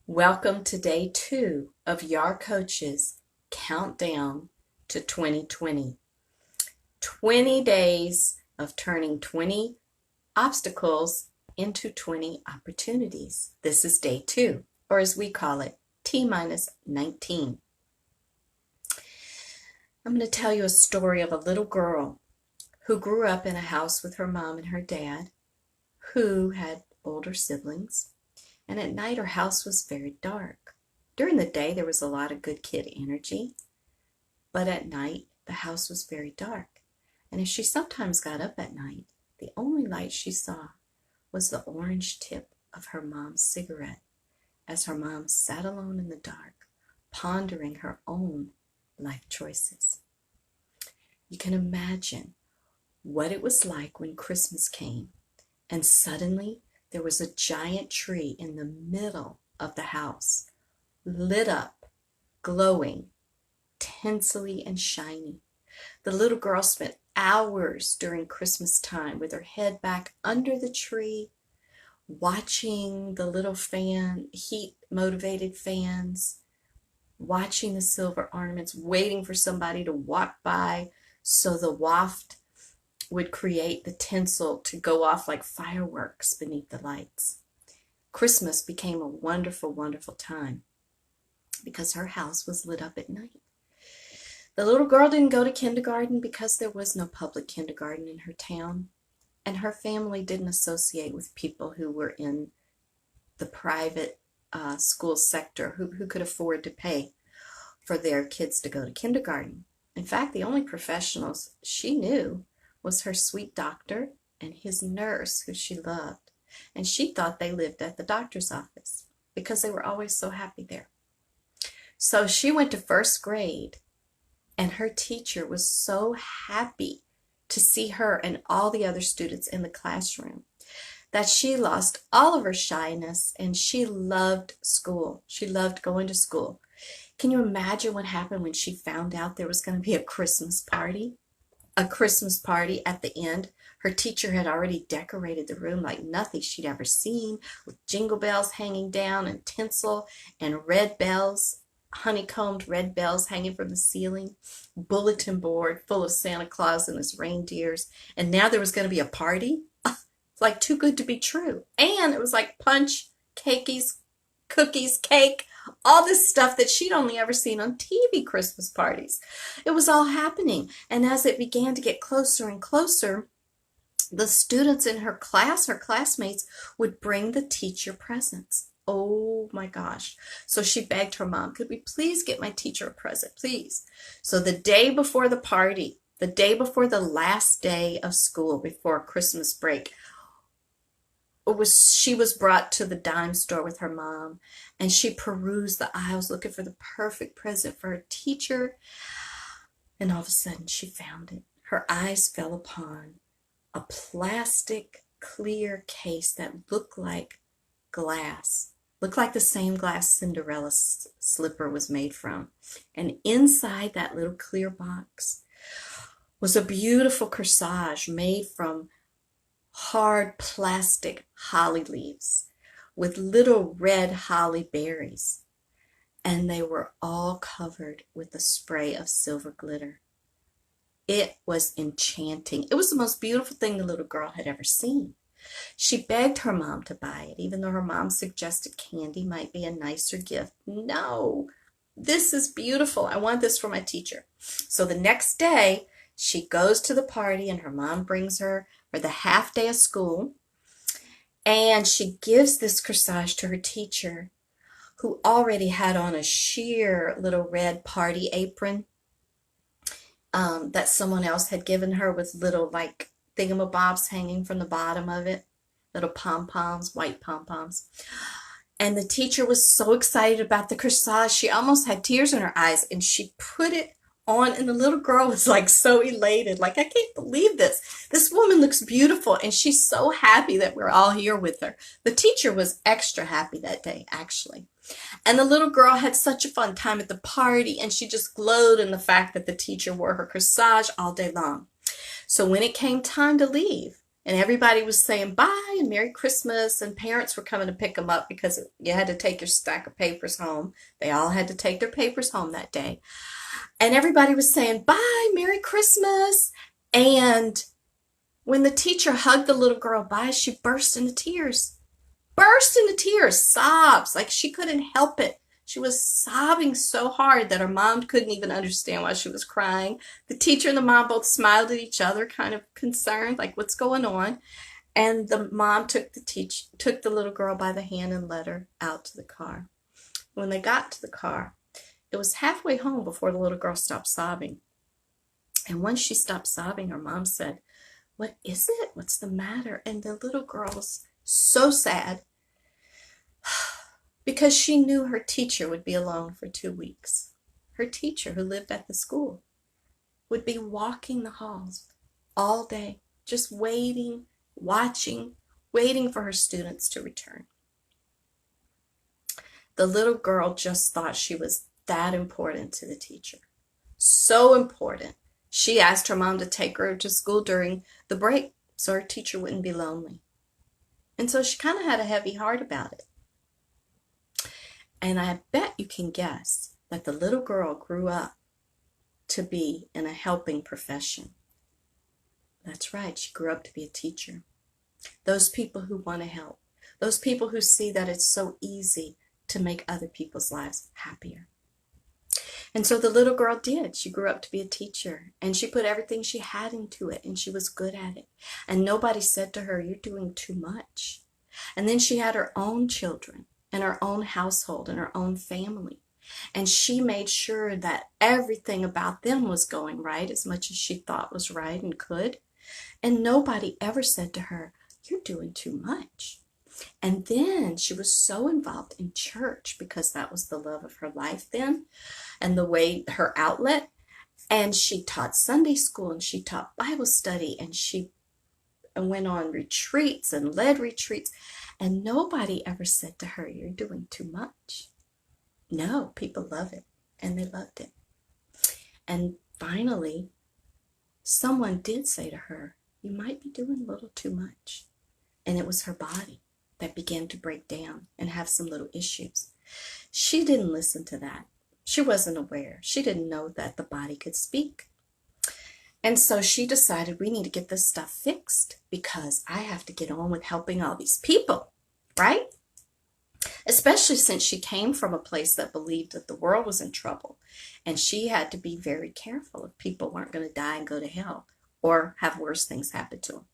Welcome to day 2 of Your Coach's Countdown to 2020. 20 days of turning 20 obstacles into 20 opportunities. This is day 2, or as we call it, T-19. I'm going to tell you a story of a little girl who grew up in a house with her mom and her dad, who had older siblings. And at night her house was very dark. During the day there was a lot of good kid energy, but at night the house was very dark. And as she sometimes got up at night, the only light she saw was the orange tip of her mom's cigarette as her mom sat alone in the dark, pondering her own life choices. You can imagine what it was like when Christmas came and suddenly there was a giant tree in the middle of the house, lit up, glowing, tinsely and shiny. The little girl spent hours during Christmas time with her head back under the tree, watching the little heat-motivated fans, watching the silver ornaments, waiting for somebody to walk by so the waft would create the tinsel to go off like fireworks beneath the lights. Christmas became a wonderful, wonderful time because her house was lit up at night. The little girl didn't go to kindergarten because there was no public kindergarten in her town, and her family didn't associate with people who were in the private school sector who could afford to pay for their kids to go to kindergarten. In fact, the only professionals she knew was her sweet doctor and his nurse, who she loved. And she thought they lived at the doctor's office because they were always so happy there. So she went to first grade, and her teacher was so happy to see her and all the other students in the classroom that she lost all of her shyness, and she loved school. She loved going to school. Can you imagine what happened when she found out there was going to be a Christmas party? A Christmas party at the end. Her teacher had already decorated the room like nothing she'd ever seen, with jingle bells hanging down and tinsel and red bells, honeycombed red bells hanging from the ceiling, bulletin board full of Santa Claus and his reindeers. And now there was going to be a party. It's like too good to be true. And it was like punch, cookies, cake, all this stuff that she'd only ever seen on TV Christmas parties. It was all happening. And as it began to get closer and closer, the students in her class, her classmates, would bring the teacher presents. Oh my gosh. So she begged her mom, could we please get my teacher a present, please? So the day before the party, the day before the last day of school, before Christmas break, she was brought to the dime store with her mom, and she perused the aisles looking for the perfect present for her teacher, and all of a sudden she found it. Her eyes fell upon a plastic clear case that looked like glass, looked like the same glass Cinderella's slipper was made from. And inside that little clear box was a beautiful corsage made from hard plastic holly leaves with little red holly berries, and they were all covered with a spray of silver glitter. It was enchanting. It was the most beautiful thing the little girl had ever seen. She begged her mom to buy it, even though her mom suggested candy might be a nicer gift. No, this is beautiful. I want this for my teacher. So the next day, she goes to the party, and her mom brings her for the half day of school, and she gives this corsage to her teacher, who already had on a sheer little red party apron that someone else had given her with little like thingamabobs hanging from the bottom of it, little pom-poms, white pom-poms. And the teacher was so excited about the corsage, she almost had tears in her eyes, and she put it on, and the little girl was like so elated, like, I can't believe this. This woman looks beautiful, and she's so happy that we're all here with her. The teacher was extra happy that day, actually. And the little girl had such a fun time at the party, and she just glowed in the fact that the teacher wore her corsage all day long. So when it came time to leave, And everybody was saying bye and Merry Christmas, and parents were coming to pick them up because you had to take your stack of papers home. They all had to take their papers home that day. And everybody was saying bye, Merry Christmas. And when the teacher hugged the little girl bye, she burst into tears. Burst into tears, sobs, like she couldn't help it. She was sobbing so hard that her mom couldn't even understand why she was crying. The teacher and the mom both smiled at each other, kind of concerned, like what's going on. And the mom took the little girl by the hand and led her out to the car. When they got to the car, it was halfway home before the little girl stopped sobbing. And once she stopped sobbing, her mom said, "What is it? What's the matter?" And the little girl was so sad because she knew her teacher would be alone for 2 weeks. Her teacher, who lived at the school, would be walking the halls all day, just waiting, watching, waiting for her students to return. The little girl just thought she was that important to the teacher. So important. She asked her mom to take her to school during the break so her teacher wouldn't be lonely. And so she kind of had a heavy heart about it. And I bet you can guess that the little girl grew up to be in a helping profession. That's right, she grew up to be a teacher. Those people who want to help. Those people who see that it's so easy to make other people's lives happier. And so the little girl did. She grew up to be a teacher, and she put everything she had into it, and she was good at it. And nobody said to her, "You're doing too much." And then she had her own children and her own household and her own family. And she made sure that everything about them was going right as much as she thought was right and could. And nobody ever said to her, "You're doing too much." And then she was so involved in church because that was the love of her life then and the way, her outlet. And she taught Sunday school and she taught Bible study and she went on retreats and led retreats. And nobody ever said to her, "You're doing too much." No, people love it, and they loved it. And finally, someone did say to her, "You might be doing a little too much." And it was her body that began to break down and have some little issues. She didn't listen to that. She wasn't aware. She didn't know that the body could speak. And so she decided, we need to get this stuff fixed because I have to get on with helping all these people, right? Especially since she came from a place that believed that the world was in trouble. And she had to be very careful if people weren't going to die and go to hell or have worse things happen to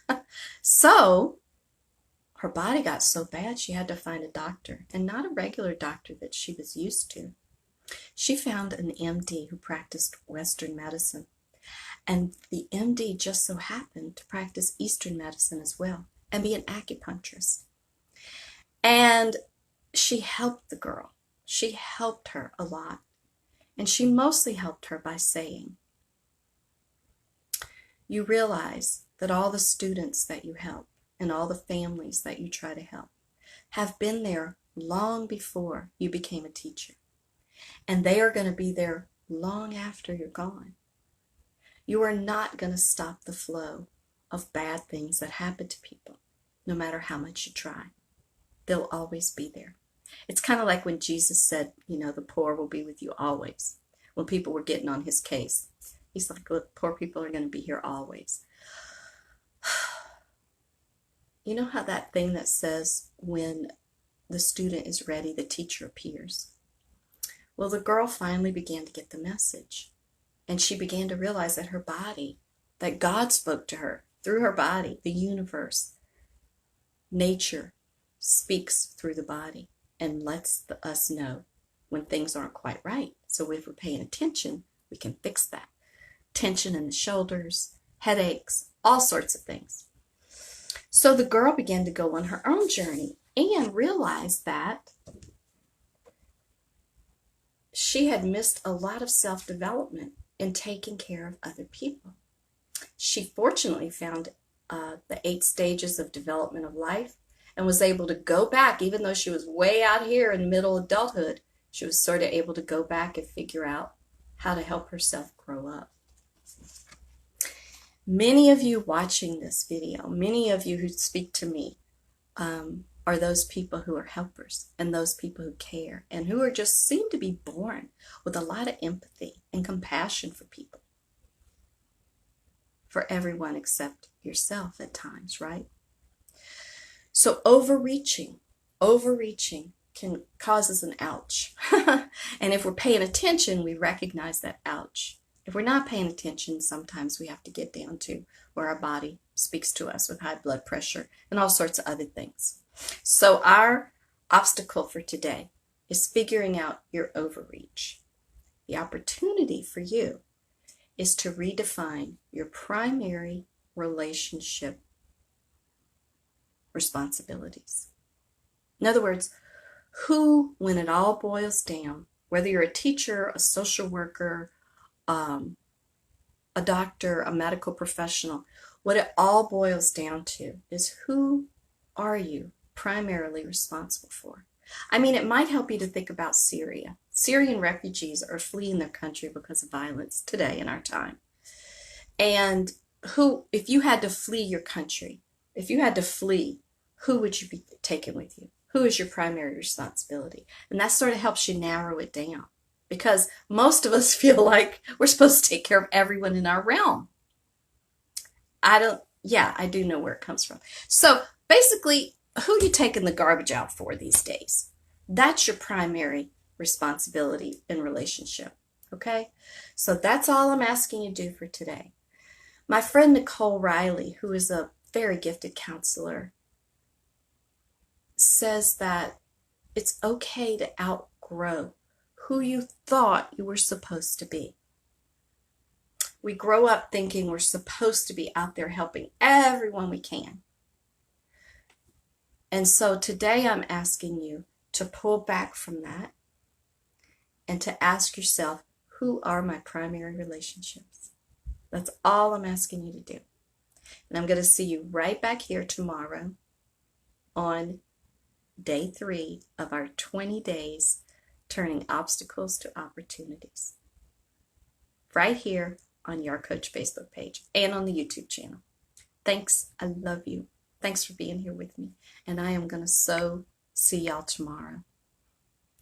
them. So her body got so bad she had to find a doctor, and not a regular doctor that she was used to. She found an MD who practiced Western medicine. And the MD just so happened to practice Eastern medicine as well and be an acupuncturist. And she helped the girl. She helped her a lot. And she mostly helped her by saying, "You realize that all the students that you help and all the families that you try to help have been there long before you became a teacher. And they are going to be there long after you're gone. You are not going to stop the flow of bad things that happen to people, no matter how much you try. They'll always be there." It's kind of like when Jesus said, the poor will be with you always. When people were getting on his case, he's like, "Look, poor people are going to be here always." You know how that thing that says when the student is ready, the teacher appears? Well, the girl finally began to get the message. And she began to realize that her body, that God spoke to her through her body, the universe, nature speaks through the body and lets us know when things aren't quite right. So if we're paying attention, we can fix that. Tension in the shoulders, headaches, all sorts of things. So the girl began to go on her own journey and realized that she had missed a lot of self-development in taking care of other people. She fortunately found the 8 stages of development of life and was able to go back, even though she was way out here in middle adulthood, she was sort of able to go back and figure out how to help herself grow up. Many of you watching this video, many of you who speak to me, are those people who are helpers and those people who care and who are just seem to be born with a lot of empathy and compassion for people, for everyone except yourself at times, right? So overreaching can causes an ouch. And if we're paying attention, we recognize that ouch. If we're not paying attention, sometimes we have to get down to where our body speaks to us with high blood pressure and all sorts of other things. So our obstacle for today is figuring out your overreach. The opportunity for you is to redefine your primary relationship responsibilities. In other words, who, when it all boils down, whether you're a teacher, a social worker, a doctor, a medical professional, what it all boils down to is who are you primarily responsible for? I mean, it might help you to think about Syria. Syrian refugees are fleeing their country because of violence today in our time. And who, if you had to flee your country, if you had to flee, who would you be taking with you? Who is your primary responsibility? And that sort of helps you narrow it down, because most of us feel like we're supposed to take care of everyone in our realm. I do know where it comes from. So basically, who are you taking the garbage out for these days? That's your primary responsibility in relationship. Okay? So that's all I'm asking you to do for today. My friend Nicole Riley, who is a very gifted counselor, says that it's okay to outgrow who you thought you were supposed to be. We grow up thinking we're supposed to be out there helping everyone we can. And so today I'm asking you to pull back from that and to ask yourself, who are my primary relationships? That's all I'm asking you to do. And I'm going to see you right back here tomorrow on day 3 of our 20 days turning obstacles to opportunities. Right here on Your Coach Facebook page and on the YouTube channel. Thanks. I love you. Thanks for being here with me. And I am going to see y'all tomorrow.